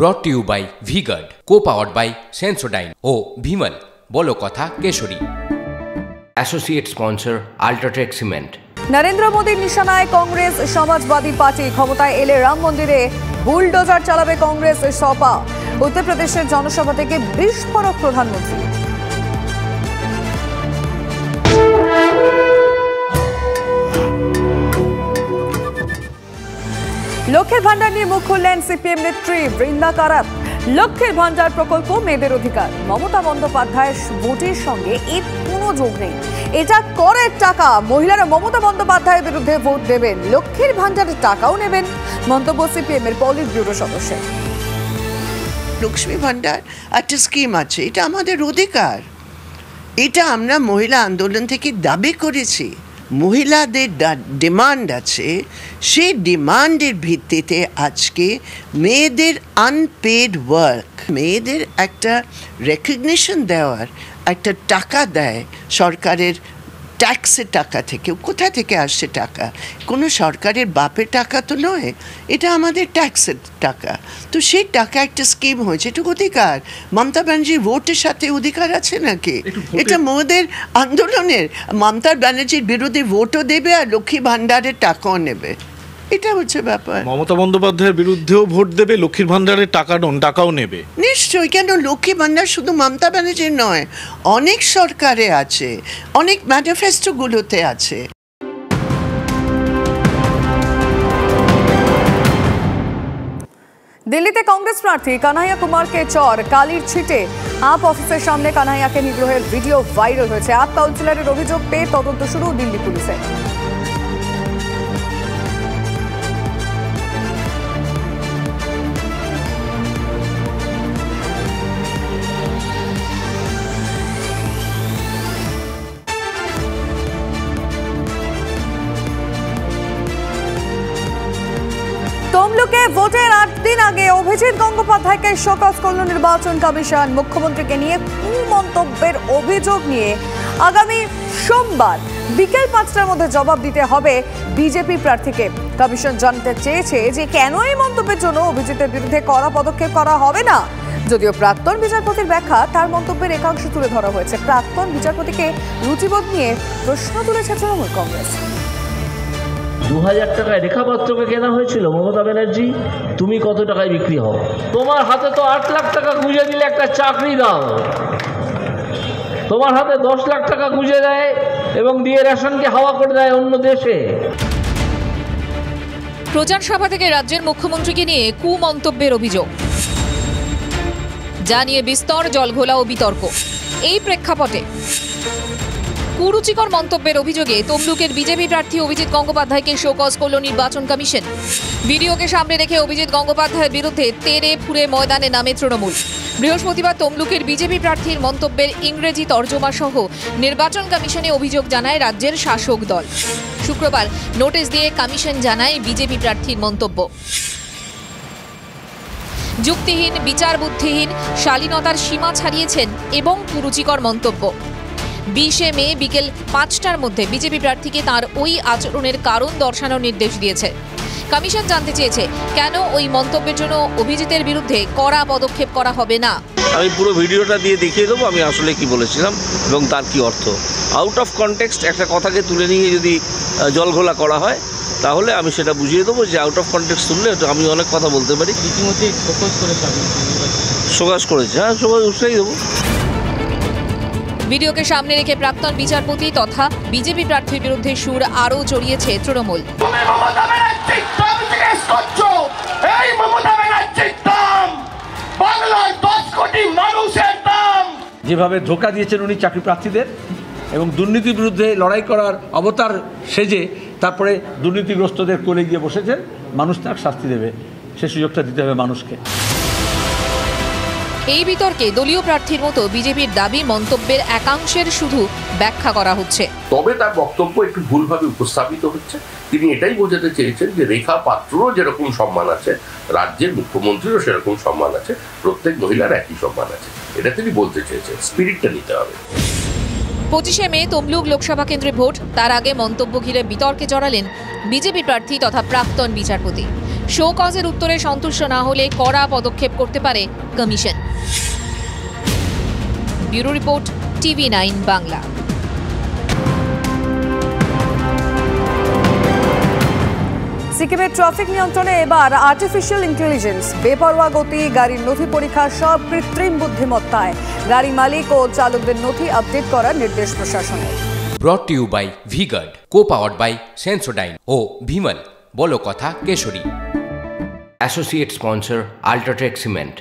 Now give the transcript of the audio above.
ব্রট to you by V-Guard, co-powered by Sensodyne ও ভিমল বলো কথা কেশরী। Associate sponsor UltraTech cement. Narendra মোদীর নিশানায় কংগ্রেস সমাজবাদী পার্টি। ক্ষমতায় এলে রাম মন্দিরে বুলডোজার চালাবে কংগ্রেস সপা। উত্তরপ্রদেশের জনসভা থেকে বিস্ফোরক প্রধানমন্ত্রী। লক্ষ্মীর ভান্ডার নিয়ে মুখ খুললেন সিপিএম নেত্রী বৃন্দা কারাত। লক্ষ্মীর ভান্ডার প্রকল্প মেয়েদের অধিকার। মমতা বন্দ্যোপাধ্যায়ের ভোটের সঙ্গে এর কোনো যোগ নেই। এটা করের টাকা। মহিলারা মমতা বন্দ্যোপাধ্যায়ের বিরুদ্ধে ভোট দেবেন, লক্ষ্মীর ভান্ডারের টাকাও নেবেন, মন্তব্য সিপিএম এর পলিট ব্যুরো সদস্যের। লক্ষ্মী ভান্ডার একটা স্কিম আছে, এটা আমাদের অধিকার। এটা আমরা মহিলা আন্দোলন থেকে দাবি করেছি। মহিলাদের ডিমান্ড আছে, সেই ডিমান্ডের ভিত্তিতে আজকে মেয়েদের আনপেড ওয়ার্ক, মেয়েদের একটা রেকগনিশন দেওয়ার একটা টাকা দেয় সরকারের ট্যাক্সের টাকা থেকে। কোথা থেকে আসছে টাকা? কোনো সরকারের বাপের টাকা তো নয়, এটা আমাদের ট্যাক্সের টাকা। তো সেই টাকা একটা স্কিম হয়েছে, এটা অধিকার। মমতা ব্যানার্জির ভোটের সাথে অধিকার আছে নাকি? এটা মেয়েদের আন্দোলনের। মমতা ব্যানার্জির বিরুদ্ধে ভোটও দেবে আর লক্ষ্মী ভাণ্ডারের টাকাও নেবে, এটা হচ্ছে ব্যাপার। মমতা বন্দ্যোপাধ্যায়ের বিরুদ্ধেও ভোট দেবে, লক্ষ্মীর ভান্ডারের টাকাও নেবে। নিশ্চয়ই, কেন? লক্ষ্মী ভান্ডার শুধু মমতা ব্যানার্জির নয়, অনেক সরকারে আছে, অনেক ম্যানিফেস্টোগুলোতে আছে। দিল্লিতে কংগ্রেস প্রার্থী কানাইয়া কুমারকে চর, কালির ছিটে আপ অফিসের সামনে কানাইয়াকে নিগ্রহের ভিডিও ভাইরাল হয়েছে। আপ কাউন্সিলরের অভিযোগ পেয়ে তদন্ত শুরু দিল্লি পুলিশের। তমলুকে ভোটের 8 দিন আগে অভিজিৎ গঙ্গোপাধ্যায়কে শোকজ করল নির্বাচন কমিশন। মুখ্যমন্ত্রীকে নিয়ে কুমন্তব্যের অভিযোগ নিয়ে আগামী সোমবার বিকেল 5টার মধ্যে জবাব দিতে হবে বিজেপি প্রার্থীকে। কমিশন জানতে চেয়েছে যে কেন এই মন্তব্যের জন্য অভিজিতের বিরুদ্ধে কড়া পদক্ষেপ করা হবে না। যদিও প্রাক্তন বিচারপতির ব্যাখ্যা, তার মন্তব্যের একাংশ তুলে ধরা হয়েছে। প্রাক্তন বিচারপতিকে রুচিবোধ নিয়ে প্রশ্ন তুলেছে তৃণমূল কংগ্রেস। 2000 টাকায় রেখাপাত্রকে কেনা হয়েছিল। মমতা ব্যানার্জি, তুমি কত টাকায় বিক্রি হও? তোমার হাতে তো 8 লাখ টাকা গুঁজে দিলে একটা চাকরি দাও। তোমার হাতে 10 লাখ টাকা গুঁজে দেয় এবং দিয়ে রেশনকে হাওয়া করে দেয় অন্য দেশে। প্রচার সভা থেকে রাজ্যের মুখ্যমন্ত্রীকে নিয়ে কুমন্তব্যের অভিযোগ, যা নিয়ে বিস্তর জলঘোলা ও বিতর্ক। এই প্রেক্ষাপটে কুরুচিকর মন্তব্যের অভিযোগে তমলুকের বিজেপি প্রার্থী অভিজিৎ গঙ্গোপাধ্যায়কে শোকজ করল নির্বাচন কমিশন। ভিডিওকে সামনে রেখে অভিজিৎ গঙ্গোপাধ্যায়ের বিরুদ্ধে তেড়ে ফুঁড়ে ময়দানে নামে তৃণমূল। বৃহস্পতিবার তমলুকের বিজেপি প্রার্থীর মন্তব্যের ইংরেজি তর্জমা সহ নির্বাচন কমিশনে অভিযোগ জানায় রাজ্যের শাসক দল। শুক্রবার নোটিশ দিয়ে কমিশন জানায় বিজেপি প্রার্থীর মন্তব্য যুক্তিহীন, বিচার বুদ্ধিহীন, শালীনতার সীমা ছাড়িয়েছেন এবং কুরুচিকর মন্তব্য। 20 মে বিকেল 5টার মধ্যে বিজেপি প্রার্থীকে তার ওই আচরণের কারণ দর্শানোর নির্দেশ দিয়েছে। কমিশন জানতে চেয়েছে কেন ওই মন্তব্যের জন্য অভিজিতের বিরুদ্ধে কড়া পদক্ষেপ করা হবে না। আমি পুরো ভিডিওটা দিয়ে দেখিয়ে দেবো আমি আসলে কি বলেছিলাম এবং তার কি অর্থ। আউট অফ কনটেক্সট একটা কথাকে তুলে নিয়ে যদি জলঘোলা করা হয় তাহলে আমি সেটা বুঝিয়ে দেবো যে আউট অফ কনটেক্সট তুললে আমি অনেক কথা বলতে পারি। রীতিমতো শোকজ করেছে, হ্যাঁ, শোকজ উৎসাহী দেবো। ভিডিওকে সামনে রেখে প্রাক্তন বিচারপতি তথা বিজেপি প্রার্থীর বিরুদ্ধে সুর আরও চড়িয়েছে তৃণমূল। যেভাবে ধোঁকা দিয়েছেন উনি চাকরি প্রার্থীদের এবং দুর্নীতির বিরুদ্ধে লড়াই করার অবতার সেজে তারপরে দুর্নীতিগ্রস্তদের কোলে গিয়ে বসেছেন, মানুষ তার শাস্তি দেবে, সে সুযোগটা দিতে হবে মানুষকে। এই বিতর্কে দলীয় প্রার্থীর মতো বিজেপির দাবি মন্তব্যের একাংশের শুধু ব্যাখ্যা করা হচ্ছে। তবে তার বক্তব্য একটু ভুলভাবে উপস্থাপিত হচ্ছে। তিনি এটাই বোঝাতে চেয়েছেন যে রেখা পাত্ররও যেরকম সম্মান আছে, রাজ্যের মুখ্যমন্ত্রীরও সেরকম সম্মান আছে, প্রত্যেক মহিলার একই সম্মান আছে, এটা তিনি বলতে চেয়েছেন। স্পিরিটটা নিতে হবে। 25 মে তমলুক লোকসভা কেন্দ্রে ভোট, তার আগে মন্তব্য ঘিরে বিতর্কে জড়ালেন বিজেপি প্রার্থী তথা প্রাক্তন বিচারপতি। শো কজের উত্তরে সন্তুষ্ট না হলে কড়া পদক্ষেপ করতে পারে commission. Bureau report, TV9 Bangla. সিকিমের ট্রাফিক নিয়ন্ত্রণে এবার আর্টিফিশিয়াল ইন্টেলিজেন্স, বেপরোয়া গতি, গাড়ির নথি পরীক্ষা সব কৃত্রিম বুদ্ধিমত্তায়। গাড়ি মালিক ও চালকদের নথি আপডেট করার নির্দেশ প্রশাসনের। Brought to you by V-Guard, co-powered by Sensodyne ও ভিমল, বলো কথা কেশরী। Associate sponsor UltraTech cement.